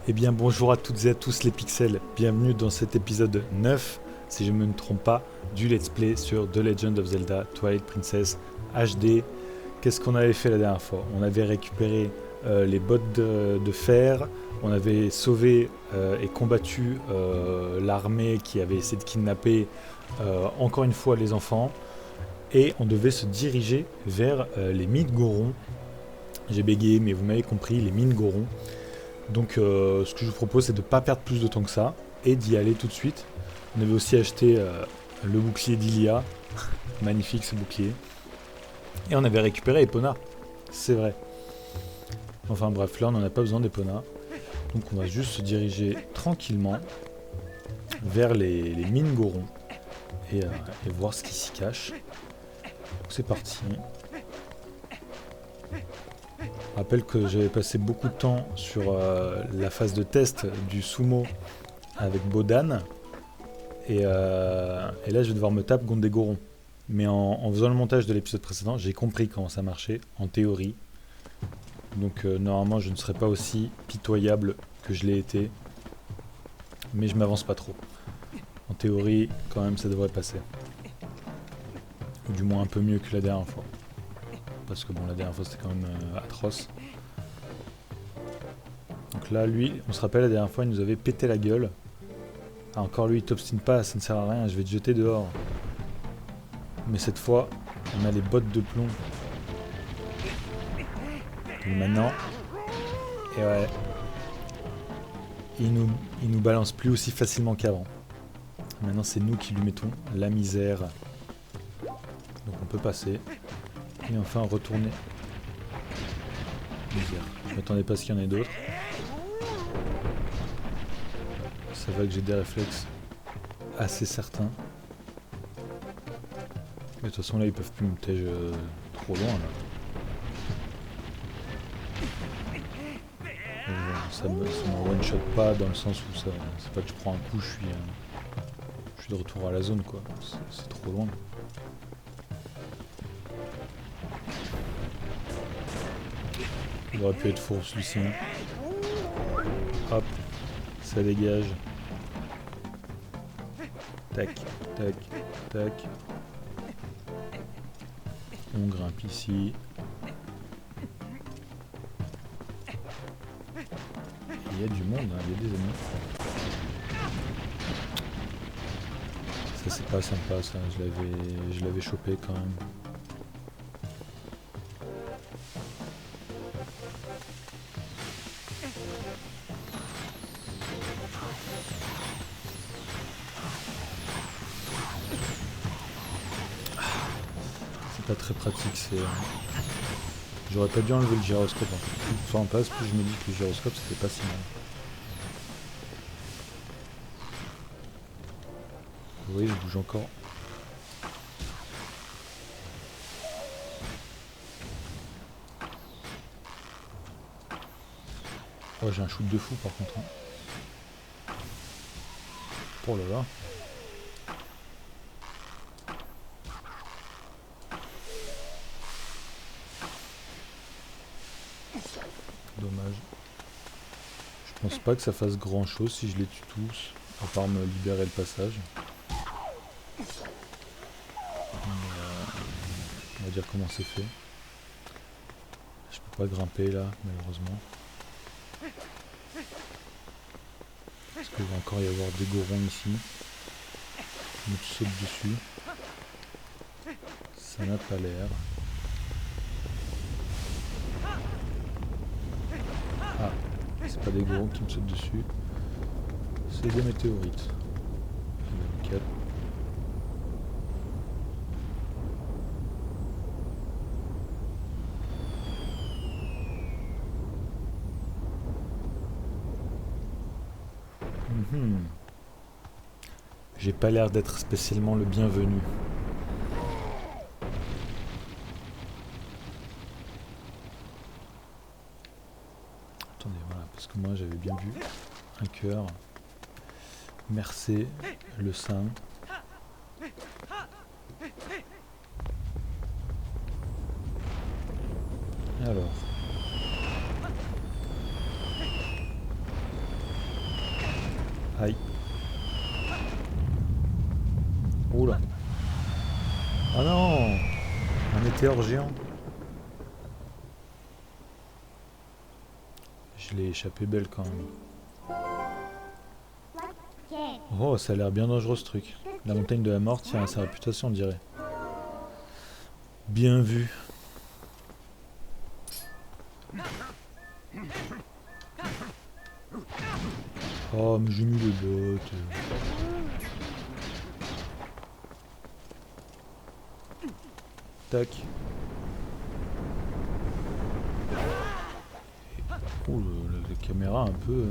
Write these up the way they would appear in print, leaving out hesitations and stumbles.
Eh bien bonjour à toutes et à tous les pixels, bienvenue dans cet épisode 9, si je ne me trompe pas, du let's play sur The Legend of Zelda Twilight Princess HD. Qu'est-ce qu'on avait fait la dernière fois? On avait récupéré les bottes de fer, on avait sauvé et combattu l'armée qui avait essayé de kidnapper encore une fois les enfants, et on devait se diriger vers les mines Goron. J'ai bégayé mais vous m'avez compris, les mines Goron. Donc ce que je vous propose c'est de ne pas perdre plus de temps que ça et d'y aller tout de suite. On avait aussi acheté le bouclier d'Ilia, magnifique ce bouclier. Et on avait récupéré Epona, c'est vrai. Enfin bref, là on n'en a pas besoin d'Epona. Donc on va juste se diriger tranquillement vers les mines Goron et voir ce qui s'y cache. Donc c'est parti. Je rappelle que j'avais passé beaucoup de temps sur la phase de test du sumo avec Bodan. Et là, je vais devoir me taper contre des Gorons. Mais en faisant le montage de l'épisode précédent, j'ai compris comment ça marchait, en théorie. Donc normalement, je ne serai pas aussi pitoyable que je l'ai été. Mais je m'avance pas trop. En théorie, quand même, ça devrait passer. Ou du moins un peu mieux que la dernière fois. Parce que bon, la dernière fois, c'était quand même atroce. Donc là, lui, on se rappelle, la dernière fois, il nous avait pété la gueule. Ah, encore lui, il t'obstine pas, ça ne sert à rien, je vais te jeter dehors. Mais cette fois, on a les bottes de plomb. Et maintenant, et ouais, il nous balance plus aussi facilement qu'avant. Maintenant, c'est nous qui lui mettons la misère. Donc on peut passer. Et enfin retourner. Misère. Je m'attendais pas à ce qu'il y en ait d'autres. Ça va que j'ai des réflexes assez certains. Mais de toute façon là ils peuvent plus me tège trop loin là. Ça me one shot pas dans le sens où ça, c'est pas que je prends un coup, je suis de retour à la zone quoi. C'est trop loin. Il aurait pu être fourbe celui-ci. Hop, ça dégage. Tac, tac, tac. On grimpe ici. Il y a du monde, hein, il y a des ennemis. Ça c'est pas sympa ça, je l'avais chopé quand même. Pas très pratique, c'est... J'aurais pas dû enlever le gyroscope en fait. Plus le temps passe, plus je me dis que le gyroscope c'était pas si mal. Vous voyez, je bouge encore. Oh, j'ai un shoot de fou par contre. Hein. Oh là là. Dommage. Je pense pas que ça fasse grand chose si je les tue tous, à part me libérer le passage. On va dire comment c'est fait. Je peux pas grimper là, malheureusement. Parce qu'il va encore y avoir des gorons ici. Je me saute dessus. Ça n'a pas l'air. Ah, c'est pas des gorons qui me sautent dessus. C'est des météorites. Nickel. J'ai pas l'air d'être spécialement le bienvenu. Attendez, voilà, parce que moi j'avais bien vu un cœur. Mercé, le sein. Alors. Aïe. Oula. Ah non! Un météore géant. Je l'ai échappé belle quand même. Oh, ça a l'air bien dangereux ce truc. La montagne de la mort tient à sa réputation, on dirait. Bien vu. Oh, mais j'ai mis les bottes. Tac. Oh, la caméra un peu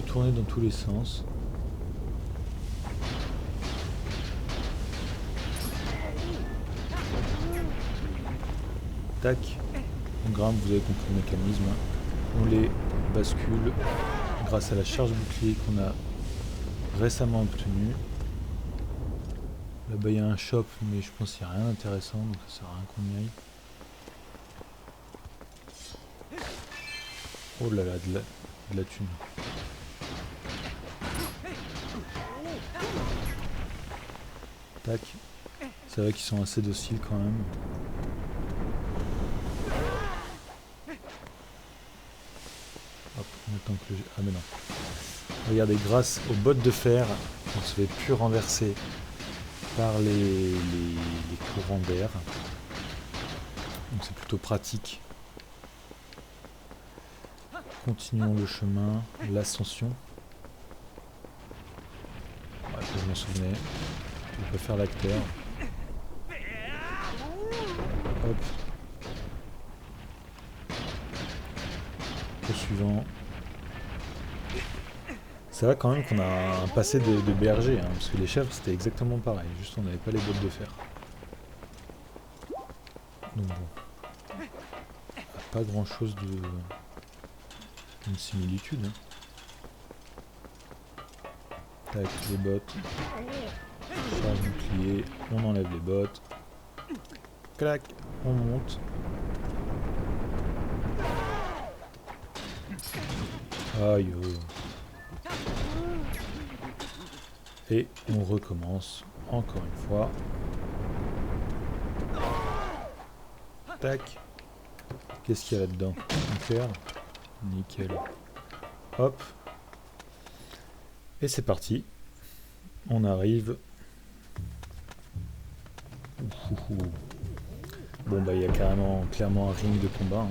tournée dans tous les sens. Tac. On grimpe, vous avez compris le mécanisme. On les bascule grâce à la charge bouclier qu'on a récemment obtenue. Là-bas il y a un shop, mais je pense qu'il n'y a rien d'intéressant, donc ça sert à rien qu'on y aille. Oh là là, de la thune. Tac. C'est vrai qu'ils sont assez dociles quand même. Hop, on attend que le... Ah mais non. Regardez, grâce aux bottes de fer, on se fait plus renverser par les courants d'air. Donc c'est plutôt pratique. Continuons le chemin, l'ascension. Ouais, je m'en souvenais. On peut faire l'acteur. Hop. Au suivant. C'est vrai quand même qu'on a un passé de berger, hein, parce que les chèvres c'était exactement pareil, juste on n'avait pas les bottes de fer. Donc bon. Pas grand chose d'une similitude. Hein. Tac, les bottes. Charge bouclier, on enlève les bottes. Clac, on monte. Aïe. Et on recommence encore une fois. Tac. Qu'est-ce qu'il y a là-dedans? Un fer. Nickel. Hop. Et c'est parti. On arrive. Ouhouhou. Bon bah il y a clairement un ring de combat. Hein.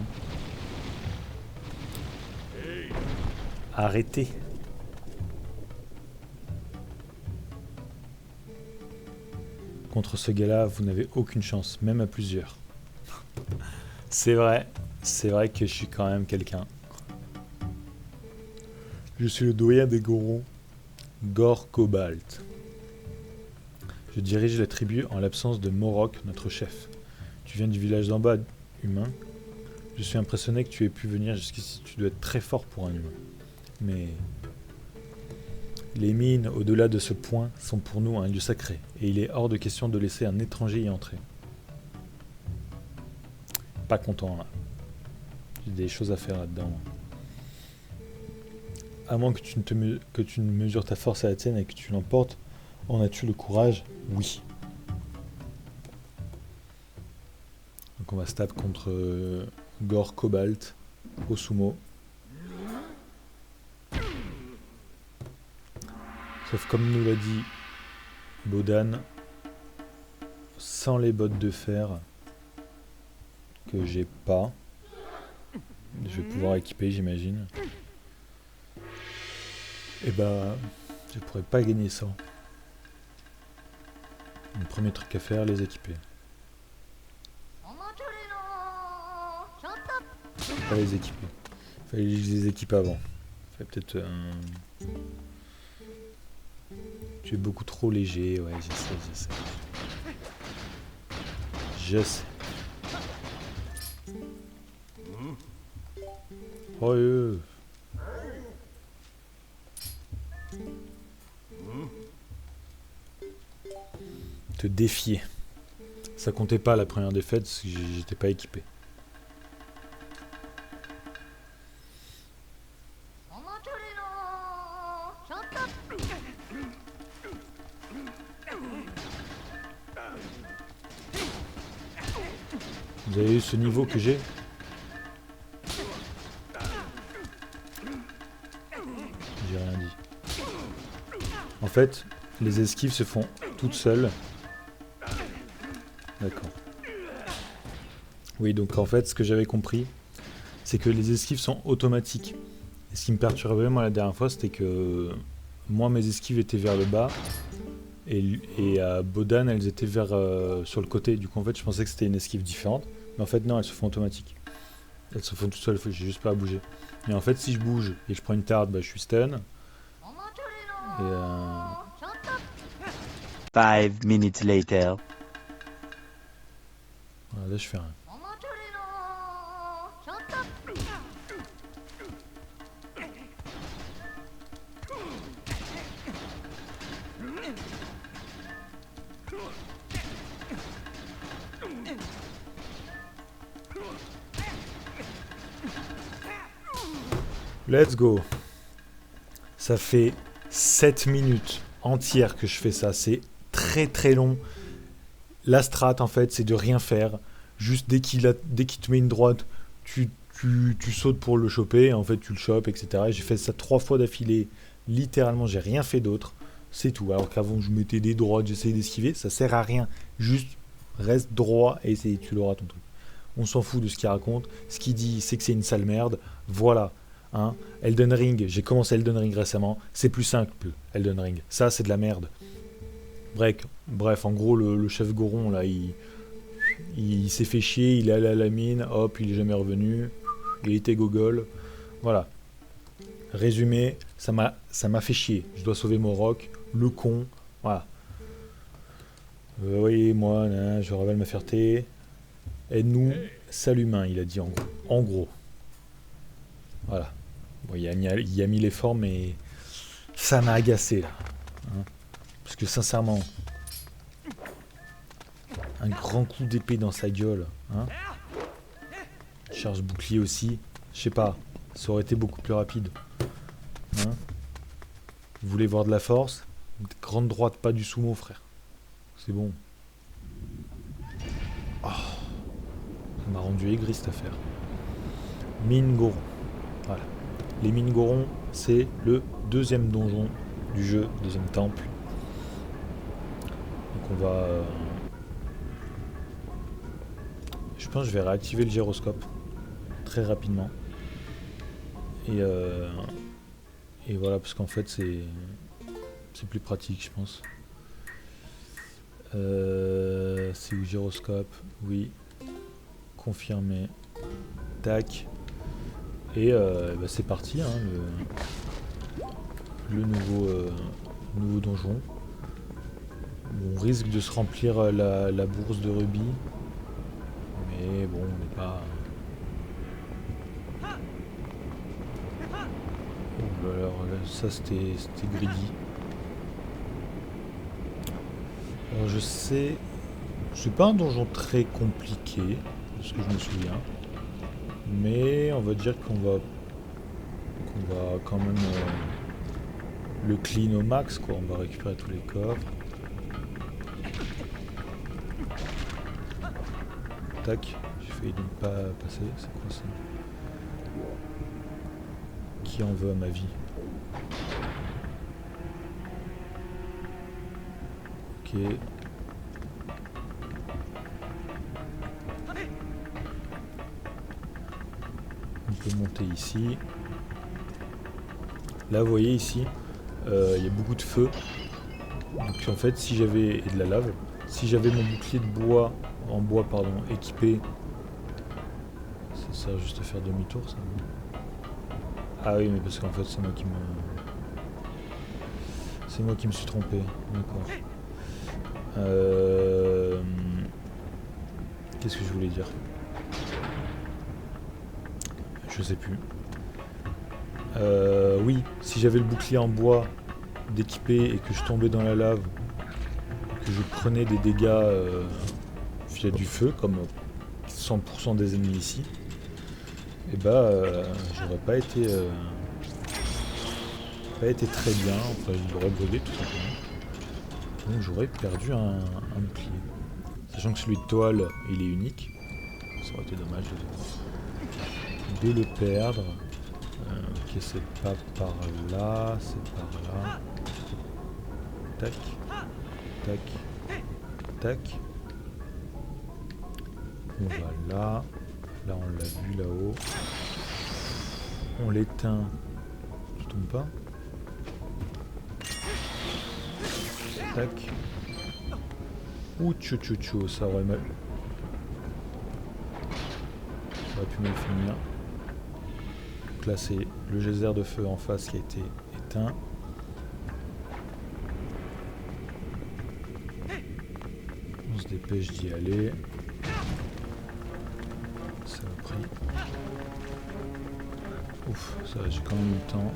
Arrêtez. Contre ce gars-là, vous n'avez aucune chance, même à plusieurs. C'est vrai que je suis quand même quelqu'un. Je suis le doyen des Gorons, Gor Cobalt. Je dirige la tribu en l'absence de Morok, notre chef. Tu viens du village d'en bas, humain. Je suis impressionné que tu aies pu venir jusqu'ici. Tu dois être très fort pour un humain. Mais les mines, au-delà de ce point, sont pour nous un lieu sacré, et il est hors de question de laisser un étranger y entrer. Pas content là. J'ai des choses à faire là-dedans. À moins que tu ne mesures ta force à la tienne et que tu l'emportes, en as-tu le courage? Oui. Donc on va se taper contre Gor Cobalt au sumo. Sauf comme nous l'a dit Bodan, sans les bottes de fer que j'ai pas, je vais pouvoir équiper j'imagine. Et bah je pourrais pas gagner ça. Le premier truc à faire, les équiper. Pas les équiper. Fallait que je les équipe avant. Fallait peut-être Tu es beaucoup trop léger, ouais, je sais. Je sais. Oh, Te défier. Ça comptait pas la première défaite parce que j'étais pas équipé. Vous avez eu ce niveau que j'ai? J'ai rien dit. En fait, les esquives se font toutes seules. D'accord. Oui, donc en fait, ce que j'avais compris, c'est que les esquives sont automatiques. Et ce qui me perturbait, moi, la dernière fois, c'était que moi, mes esquives étaient vers le bas, et à Bodan, elles étaient vers sur le côté. Du coup, en fait, je pensais que c'était une esquive différente. Mais en fait, non, elles se font automatiques. Elles se font toutes seules, j'ai juste pas à bouger. Et en fait, si je bouge et je prends une tarde, bah, je suis stun. Et 5 minutes later. voilà, là, je fais rien. Let's go. Ça fait 7 minutes entières que je fais ça. C'est très très long. La strat, en fait, c'est de rien faire. Juste dès qu'il te met une droite, tu sautes pour le choper. En fait, tu le chopes, etc. Et j'ai fait ça 3 fois d'affilée. Littéralement, j'ai rien fait d'autre. C'est tout. Alors qu'avant, je mettais des droites, j'essayais d'esquiver. Ça sert à rien. Juste reste droit et tu l'auras ton truc. On s'en fout de ce qu'il raconte. Ce qu'il dit, c'est que c'est une sale merde. Voilà. Hein. Elden Ring, j'ai commencé Elden Ring récemment. C'est plus simple, Elden Ring. Ça, c'est de la merde. Bref, en gros, le chef Goron, là, il s'est fait chier. Il est allé à la mine. Hop, il est jamais revenu. Il était gogol. Voilà. Résumé, ça m'a fait chier. Je dois sauver Morok. Le con. Voilà. Oui, moi, je révèle ma fierté. Aide-nous, sale humain, il a dit en gros. En gros. Voilà. Bon, il a mis l'effort, mais ça m'a agacé là. Hein. Parce que sincèrement, un grand coup d'épée dans sa gueule. Hein. Charge bouclier aussi. Je sais pas, ça aurait été beaucoup plus rapide. Hein. Vous voulez voir de la force? Grande droite, pas du sumo, frère. C'est bon. Oh. Ça m'a rendu aigri cette affaire. Mine Goron. Voilà. Les mines Goron, c'est le deuxième donjon du jeu, deuxième temple. Donc on va... je pense que je vais réactiver le gyroscope très rapidement. Et voilà, parce qu'en fait c'est plus pratique, je pense. C'est où gyroscope? Oui. Confirmé. Tac. Et bah c'est parti, hein, le nouveau donjon. On risque de se remplir la bourse de rubis. Mais bon, on n'est pas... Oh là là, ça c'était greedy. Alors je sais... C'est pas un donjon très compliqué, de ce que je me souviens. Mais on va dire qu'on va quand même le clean au max, quoi. On va récupérer tous les coffres. Tac, j'ai failli ne pas passer. C'est quoi ça? Qui en veut à ma vie? Ok. On peut monter ici. Là, vous voyez ici, il y a beaucoup de feu. Donc en fait, si j'avais... et de la lave. Si j'avais mon bouclier de bois, en bois, pardon, équipé... Ça sert juste à faire demi-tour, ça. Ah oui, mais parce qu'en fait, c'est moi qui me suis trompé. D'accord. Qu'est-ce que je voulais dire? Je sais plus. Oui, si j'avais le bouclier en bois d'équipé et que je tombais dans la lave, que je prenais des dégâts via du feu, comme 100% des ennemis ici, et bah j'aurais pas été très bien, enfin il aurait brûlé tout simplement. Donc j'aurais perdu un bouclier. Sachant que celui de toile il est unique, Ça aurait été dommage de le perdre. Ok, c'est pas par là, c'est par là. Tac, tac, tac. On va là. Là, on l'a vu là-haut. On l'éteint. Je tombe pas. Tac. Ouh, tchou tchou tchou, ça aurait mal. Ça aurait pu mal finir. Donc là, c'est le geyser de feu en face qui a été éteint. On se dépêche d'y aller. Ça a pris. Ouf, ça j'ai quand même eu le temps.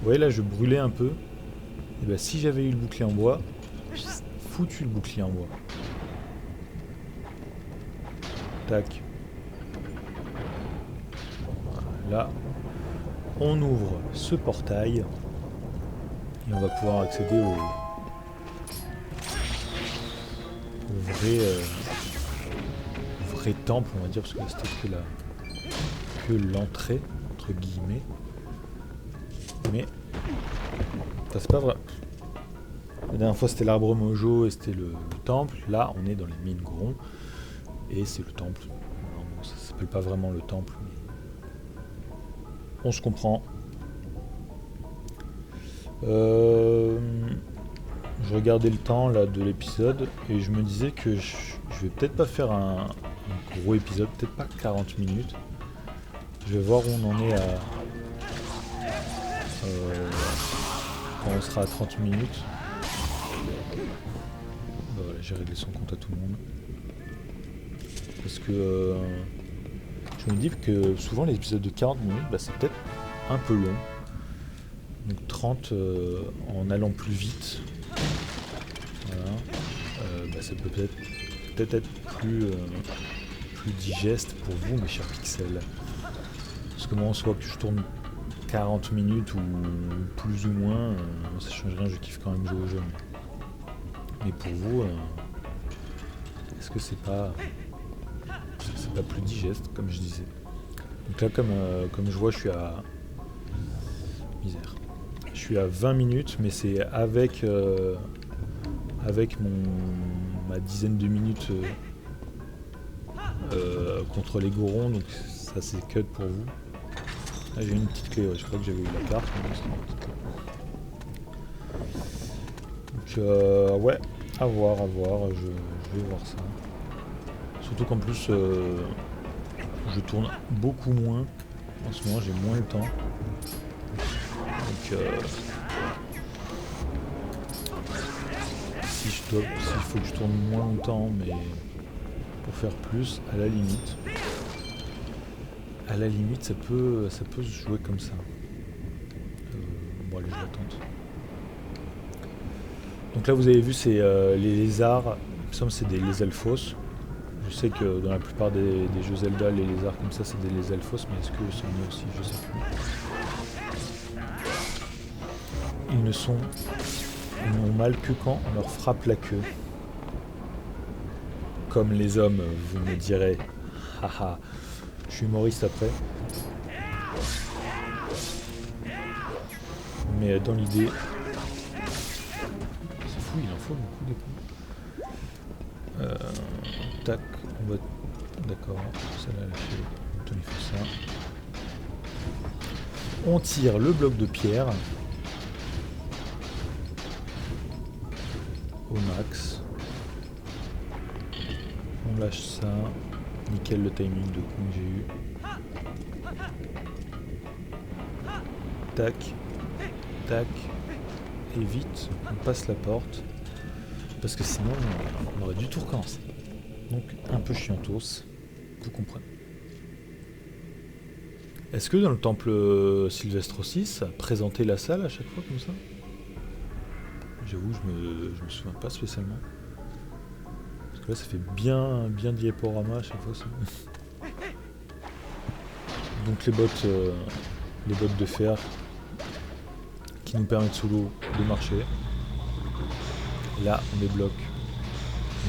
Vous voyez là, je brûlais un peu. Et bah si j'avais eu le bouclier en bois, j'ai foutu le bouclier en bois. Tac. Là, on ouvre ce portail et on va pouvoir accéder au vrai temple, on va dire, parce que là c'était que l'entrée, entre guillemets. Mais enfin, c'est pas vrai. La dernière fois c'était l'arbre mojo et c'était le temple. Là on est dans les mines Goron et c'est le temple. Alors, bon, ça s'appelle pas vraiment le temple, mais on se comprend. Je regardais le temps là de l'épisode et je me disais que je vais peut-être pas faire un gros épisode, peut-être pas 40 minutes. Je vais voir où on en est quand on sera à 30 minutes. Bah voilà, j'ai réglé son compte à tout le monde. Parce que je me dis que souvent les épisodes de 40 minutes, bah, c'est peut-être un peu long. Donc 30 en allant plus vite. Voilà. Bah, ça peut peut-être être plus digeste pour vous, mes chers pixels. Parce que moi, en soit que je tourne 40 minutes ou plus ou moins, ça change rien, je kiffe quand même jouer au jeu. Mais pour vous, est-ce que c'est pas plus digeste, comme je disais. Donc là, comme je vois, je suis à... Misère. Je suis à 20 minutes, mais c'est avec ma dizaine de minutes contre les Gorons, donc ça c'est cut pour vous. Là j'ai une petite clé, ouais, je crois que j'avais eu la carte, mais c'est une petite clé. Donc ouais, à voir, je vais voir ça. Surtout qu'en plus je tourne beaucoup moins, en ce moment j'ai moins le temps. Donc s'il faut que je tourne moins longtemps, mais pour faire plus, à la limite ça peut se jouer comme ça. Bon allez, je l'attends. Donc là vous avez vu, c'est les lézards, il me semble que c'est des lézalfos. Je sais que dans la plupart des jeux Zelda, les lézards comme ça c'est des lézalfos, mais est-ce que c'en est aussi, je sais plus. Ils n'ont mal que quand on leur frappe la queue. Comme les hommes, vous me direz. Haha, je suis humoriste après. Mais dans l'idée... C'est fou, il en faut beaucoup des coups. Tac, on va... D'accord, celle-là lâché. Il faut ça. On tire le bloc de pierre. Au max. On lâche ça. Nickel le timing de coup que j'ai eu. Tac. Tac. Et vite, on passe la porte. Parce que sinon, on aurait du tout recommencer. Donc, un peu chiantos. Vous comprenez. Est-ce que dans le temple Sylvestre aussi, ça présentait la salle à chaque fois comme ça? J'avoue, je me souviens pas spécialement. Parce que là, ça fait bien diaporama à chaque fois. Donc les bottes de fer qui nous permettent sous l'eau de marcher. Et là, on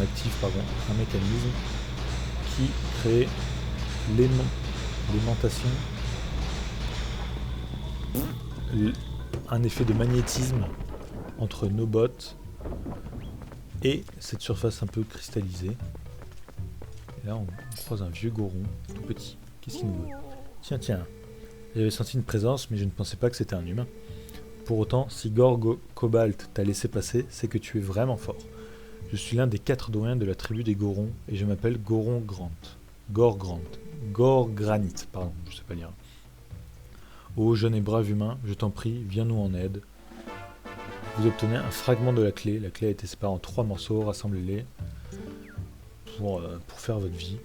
active un mécanisme qui crée l'aimantation, un effet de magnétisme entre nos bottes et cette surface un peu cristallisée. Et là on croise un vieux goron, tout petit. Qu'est-ce qu'il nous veut? Tiens, j'avais senti une présence mais je ne pensais pas que c'était un humain. Pour autant, si Cobalt t'a laissé passer, c'est que tu es vraiment fort. Je suis l'un des 4 doyens de la tribu des Gorons et je m'appelle Gorgranit, pardon, je sais pas lire. Ô jeune et brave humain, je t'en prie, viens-nous en aide. Vous obtenez un fragment de la clé a été séparée en 3 morceaux, rassemblez-les pour faire votre vie.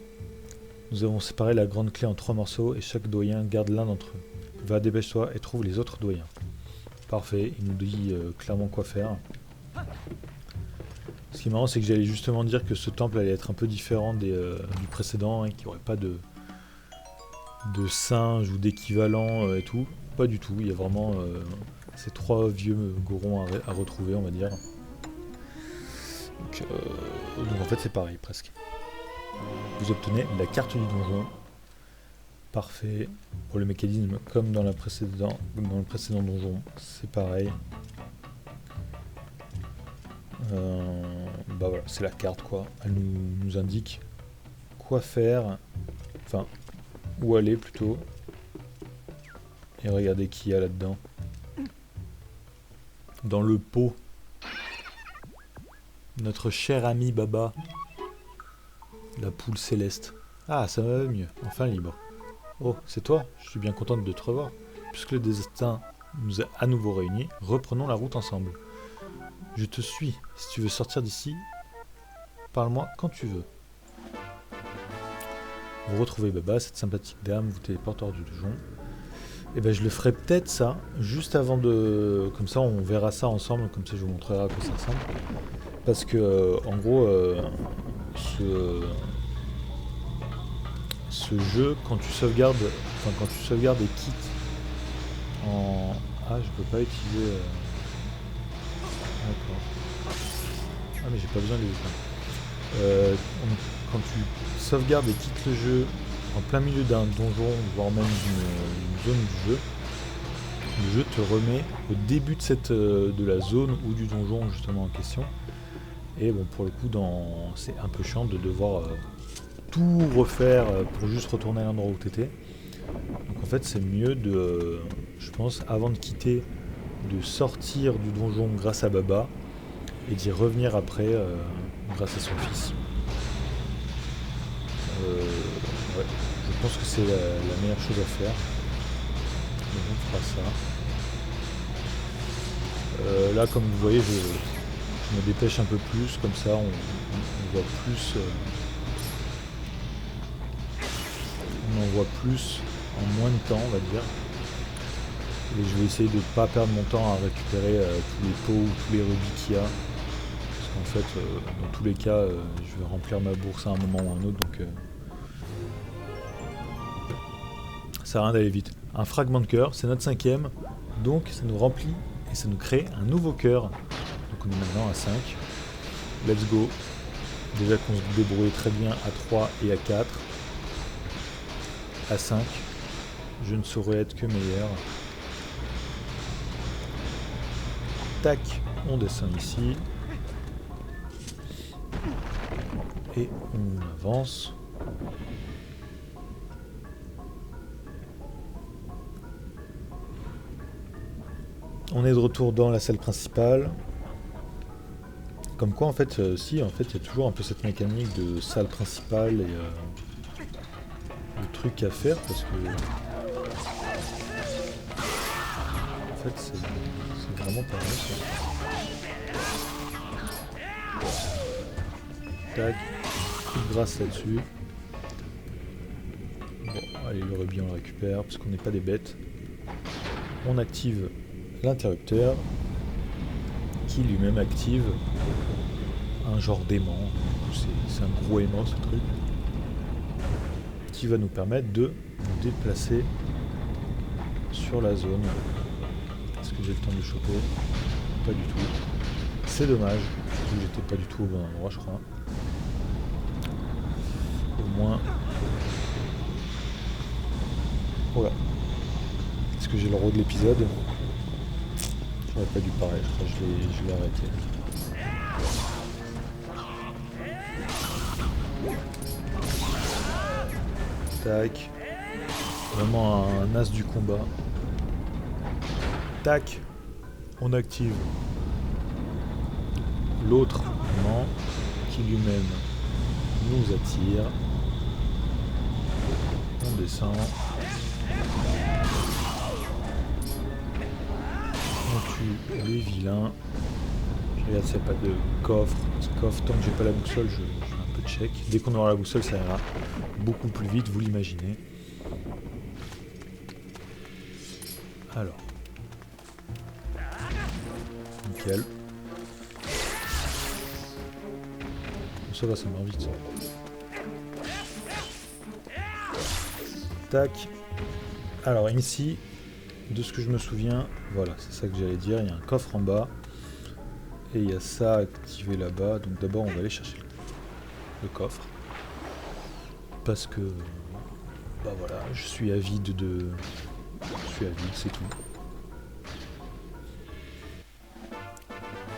Nous avons séparé la grande clé en 3 morceaux et chaque doyen garde l'un d'entre eux. Va, dépêche-toi et trouve les autres doyens. Parfait, il nous dit clairement quoi faire. Ce qui est marrant, c'est que j'allais justement dire que ce temple allait être un peu différent du précédent, qu'il n'y aurait pas de singes ou d'équivalent et tout. Pas du tout, il y a vraiment ces 3 vieux gorons à retrouver, on va dire. Donc en fait c'est pareil presque. Vous obtenez la carte du donjon. Parfait. Pour le mécanisme, comme dans le précédent donjon, c'est pareil. Bah voilà, c'est la carte quoi. Elle nous indique quoi faire, enfin où aller plutôt. Et regardez qui y a là-dedans. Dans le pot. Notre cher ami Baba. La poule céleste. Ah, ça va mieux. Enfin libre. Oh, c'est toi? Je suis bien contente de te revoir. Puisque le destin nous a à nouveau réunis, reprenons la route ensemble. Je te suis. Si tu veux sortir d'ici, parle-moi quand tu veux. Vous retrouvez Baba, cette sympathique dame, vous téléporte hors du donjon. Et ben je le ferai peut-être ça, juste avant de... Comme ça on verra ça ensemble, comme ça je vous montrerai à quoi ça ressemble. Parce que en gros, ce jeu, quand tu sauvegardes et quittes en... Ah, je peux pas utiliser... D'accord. Ah mais j'ai pas besoin de les quand tu sauvegardes et quittes le jeu en plein milieu d'un donjon, voire même d'une zone du jeu, le jeu te remet au début de la zone ou du donjon justement en question. Et bon, pour le coup, c'est un peu chiant de devoir tout refaire pour juste retourner à l'endroit où tu étais. Donc en fait, c'est mieux de, je pense, avant de quitter, de sortir du donjon grâce à Baba et d'y revenir après grâce à son fils. Ouais, je pense que c'est la meilleure chose à faire. Donc on fera ça. Là, comme vous voyez, je me dépêche un peu plus, comme ça on voit plus. On en voit plus en moins de temps, on va dire. Et je vais essayer de ne pas perdre mon temps à récupérer tous les pots ou tous les rubis qu'il y a. Parce qu'en fait, dans tous les cas, je vais remplir ma bourse à un moment ou à un autre, donc ça sert à rien d'aller vite. Un fragment de cœur, c'est notre 5e, donc ça nous remplit et ça nous crée un nouveau cœur. Donc on est maintenant à 5. Let's go. Déjà qu'on se débrouille très bien à 3 et à 4. À 5. Je ne saurais être que meilleur. Tac, on descend ici. Et on avance. On est de retour dans la salle principale. Comme quoi en fait, il y a toujours un peu cette mécanique de salle principale et de trucs à faire parce que en fait c'est vraiment pas mal ça. Tac, coup de grâce là-dessus. Bon, allez, le rubis on le récupère parce qu'on n'est pas des bêtes. On active l'interrupteur qui lui-même active un genre d'aimant. C'est un gros aimant ce truc qui va nous permettre de nous déplacer sur la zone. Est-ce que j'ai le temps de le choper? Pas du tout. C'est dommage, surtout que j'étais pas du tout au bon endroit je crois. Au moins Voilà. Est-ce que j'ai le rôle de l'épisode? J'aurais pas dû parler, je crois que je l'ai arrêté. Tac. Vraiment un as du combat. Tac. On active l'autre aimant qui lui-même nous attire. On descend. On tue les vilains. Je regarde s'il n'y a pas de coffre. Ce coffre, tant que j'ai pas la boussole, je fais un peu de check. Dès qu'on aura la boussole, ça ira beaucoup plus vite, vous l'imaginez. Alors. Nickel. Ça va, ça meurt vite. Tac. Alors ici, de ce que je me souviens, voilà, c'est ça que j'allais dire, il y a un coffre en bas. Et il y a ça activé là-bas. Donc d'abord on va aller chercher le coffre. Parce que bah voilà, je suis avide de. Je suis avide, c'est tout.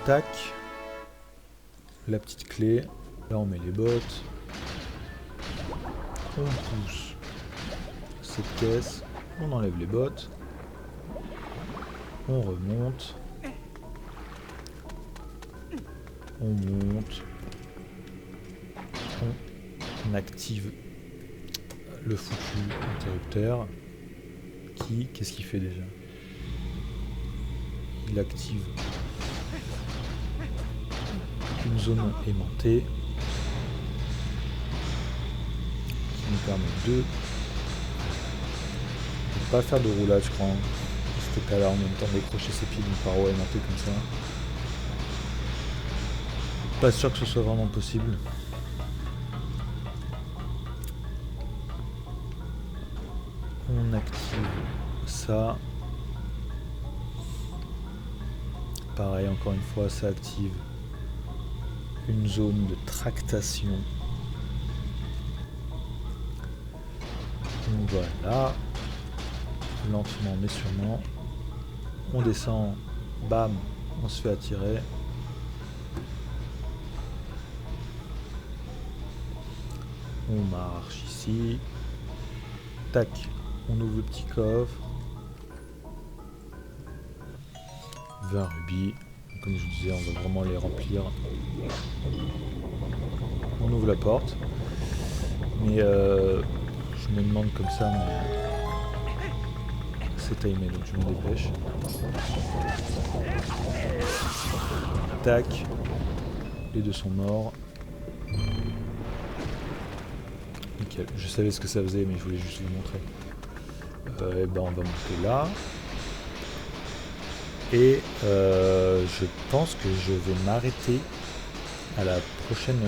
Tac. La petite clé. Là on met les bottes. On pousse cette caisse. On enlève les bottes. On remonte. On monte. On active le foutu interrupteur. Qu'est-ce qu'il fait déjà? Il active une zone aimantée qui nous permet de ne pas faire de roulage, je crois. C'était pas là en même temps décrocher ses pieds d'une paroi aimantée comme ça. Pas sûr que ce soit vraiment possible. On active ça. Pareil, encore une fois, ça active une zone de tractation. Donc voilà. Lentement mais sûrement. On descend. Bam. On se fait attirer. On marche ici. Tac. On ouvre le petit coffre. 20 rubis. Comme je vous disais, on va vraiment les remplir. On ouvre la porte. Mais je me demande comme ça, mais c'est timé, donc je me dépêche. Tac. Les deux sont morts. Nickel. Je savais ce que ça faisait, mais je voulais juste vous montrer. Et ben on va monter là. Et je pense que je vais m'arrêter à la prochaine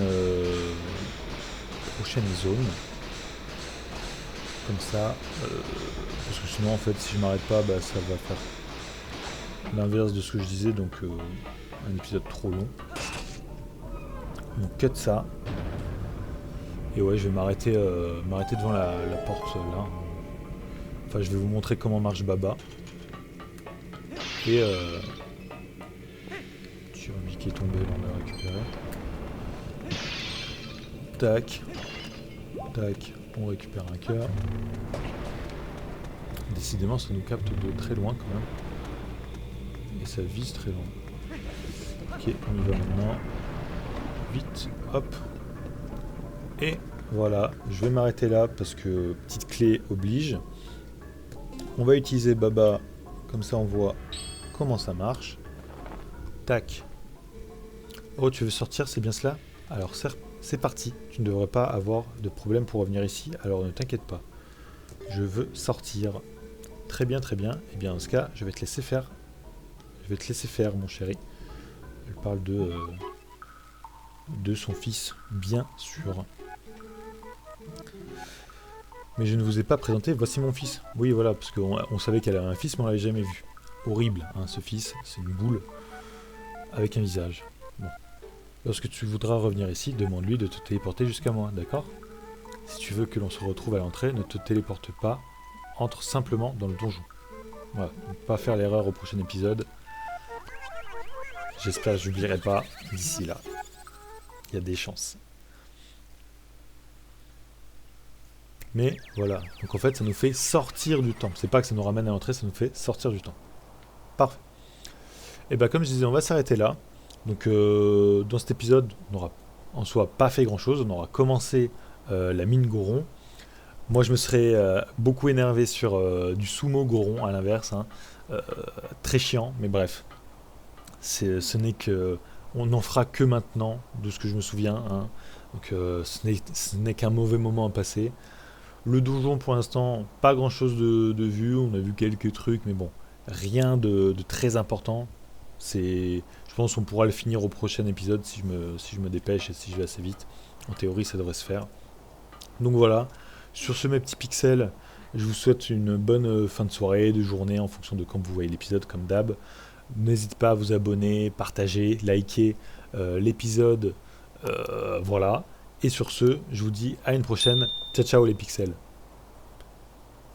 zone. Comme ça. Parce que sinon en fait si je m'arrête pas, bah, ça va faire l'inverse de ce que je disais, donc un épisode trop long. On cut ça. Et ouais, je vais m'arrêter devant la porte là. Enfin, je vais vous montrer comment marche Baba. Et sur lui qui est tombé, on l'a récupéré. Tac. Tac. On récupère un cœur. Décidément, ça nous capte de très loin quand même. Et ça vise très loin. Ok, on y va maintenant. Vite, hop. Et voilà, je vais m'arrêter là parce que petite clé oblige. On va utiliser Baba, comme ça on voit comment ça marche. Tac. Oh, tu veux sortir, c'est bien cela? Alors c'est parti, tu ne devrais pas avoir de problème pour revenir ici, alors ne t'inquiète pas. Je veux sortir. Très bien, très bien. Et bien dans ce cas, je vais te laisser faire. Je vais te laisser faire, mon chéri. Elle parle de son fils, bien sûr. Mais je ne vous ai pas présenté, voici mon fils. Oui, voilà, parce qu'on savait qu'elle avait un fils, mais on l'avait jamais vu. Horrible, hein, ce fils, c'est une boule avec un visage. Bon. Lorsque tu voudras revenir ici, demande-lui de te téléporter jusqu'à moi, d'accord? Si tu veux que l'on se retrouve à l'entrée, ne te téléporte pas entre simplement dans le donjon. Voilà, ne pas faire l'erreur au prochain épisode. J'espère que je n'oublierai pas d'ici là. Il y a des chances. Mais voilà, donc en fait ça nous fait sortir du temps. C'est pas que ça nous ramène à l'entrée, ça nous fait sortir du temps. Parfait. Et bien comme je disais, on va s'arrêter là. Donc dans cet épisode, on n'aura en soi pas fait grand chose. On aura commencé la mine Goron. Moi je me serais beaucoup énervé sur du sumo Goron à l'inverse. Hein. Très chiant, mais bref. Ce n'est que... On n'en fera que maintenant, de ce que je me souviens. Hein. Donc ce n'est qu'un mauvais moment à passer. Le donjon pour l'instant, pas grand chose de vu. On a vu quelques trucs, mais bon, rien de très important. Je pense qu'on pourra le finir au prochain épisode si je me dépêche et si je vais assez vite. En théorie, ça devrait se faire. Donc voilà, sur ce mes petits pixels, je vous souhaite une bonne fin de soirée, de journée en fonction de quand vous voyez l'épisode comme d'hab. N'hésitez pas à vous abonner, partager, liker l'épisode. Voilà. Et sur ce, je vous dis à une prochaine. Ciao ciao les pixels.